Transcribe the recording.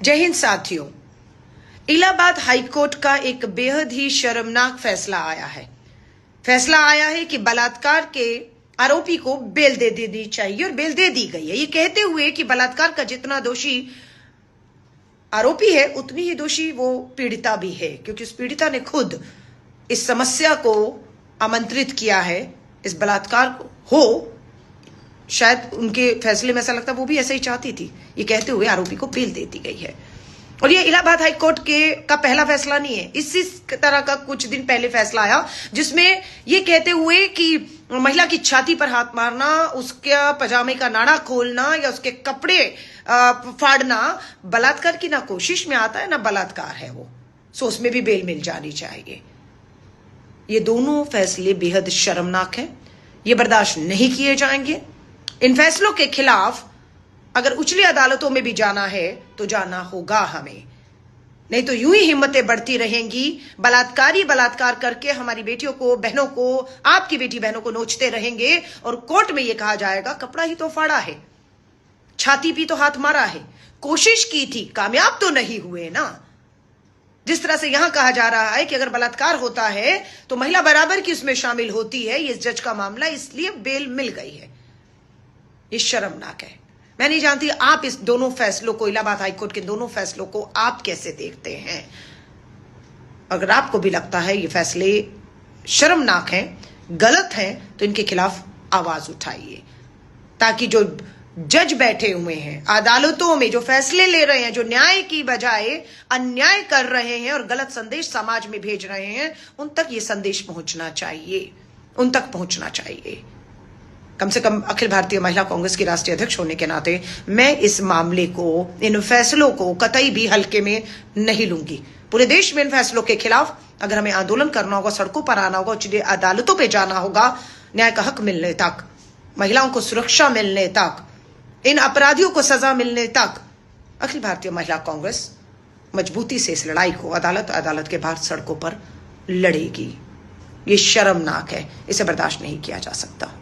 जय हिंद साथियों, इलाहाबाद हाईकोर्ट का एक बेहद ही शर्मनाक फैसला आया है। फैसला आया है कि बलात्कार के आरोपी को बेल दे देनी चाहिए और बेल दे दी गई है, ये कहते हुए कि बलात्कार का जितना दोषी आरोपी है उतनी ही दोषी वो पीड़िता भी है, क्योंकि उस पीड़िता ने खुद इस समस्या को आमंत्रित किया है। इस बलात्कार हो, शायद उनके फैसले में ऐसा लगता है वो भी ऐसा ही चाहती थी, ये कहते हुए आरोपी को बेल दे दी गई है। और ये इलाहाबाद हाईकोर्ट का पहला फैसला नहीं है, इसी तरह का कुछ दिन पहले फैसला आया जिसमें ये कहते हुए कि महिला की छाती पर हाथ मारना, उसके पजामे का नाड़ा खोलना या उसके कपड़े फाड़ना बलात्कार की ना कोशिश में आता है ना बलात्कार है वो, सो उसमें भी बेल मिल जानी चाहिए। ये दोनों फैसले बेहद शर्मनाक हैं, ये बर्दाश्त नहीं किए जाएंगे। इन फैसलों के खिलाफ अगर उचली अदालतों में भी जाना है तो जाना होगा हमें, नहीं तो यूं ही हिम्मतें बढ़ती रहेंगी। बलात्कारी बलात्कार करके हमारी बेटियों को, बहनों को, आपकी बेटी बहनों को नोचते रहेंगे और कोर्ट में यह कहा जाएगा कपड़ा ही तो फाड़ा है, छाती भी तो हाथ मारा है, कोशिश की थी, कामयाब तो नहीं हुए ना। जिस तरह से यहां कहा जा रहा है कि अगर बलात्कार होता है तो महिला बराबर की उसमें शामिल होती है, ये जज का मामला, इसलिए बेल मिल गई है। ये शर्मनाक है। मैं नहीं जानती आप इस दोनों फैसलों को, इलाहाबाद हाईकोर्ट के दोनों फैसलों को आप कैसे देखते हैं। अगर आपको भी लगता है ये फैसले शर्मनाक हैं, गलत हैं, तो इनके खिलाफ आवाज उठाइए, ताकि जो जज बैठे हुए हैं अदालतों में, जो फैसले ले रहे हैं, जो न्याय की बजाय अन्याय कर रहे हैं और गलत संदेश समाज में भेज रहे हैं, उन तक ये संदेश पहुंचना चाहिए, उन तक पहुंचना चाहिए। कम से कम अखिल भारतीय महिला कांग्रेस की राष्ट्रीय अध्यक्ष होने के नाते मैं इस मामले को, इन फैसलों को कतई भी हल्के में नहीं लूंगी। पूरे देश में इन फैसलों के खिलाफ अगर हमें आंदोलन करना होगा, सड़कों पर आना होगा, उच्च अदालतों पे जाना होगा, न्याय का हक मिलने तक, महिलाओं को सुरक्षा मिलने तक, इन अपराधियों को सजा मिलने तक अखिल भारतीय महिला कांग्रेस मजबूती से इस लड़ाई को अदालत के बाहर सड़कों पर लड़ेगी। ये शर्मनाक है, इसे बर्दाश्त नहीं किया जा सकता।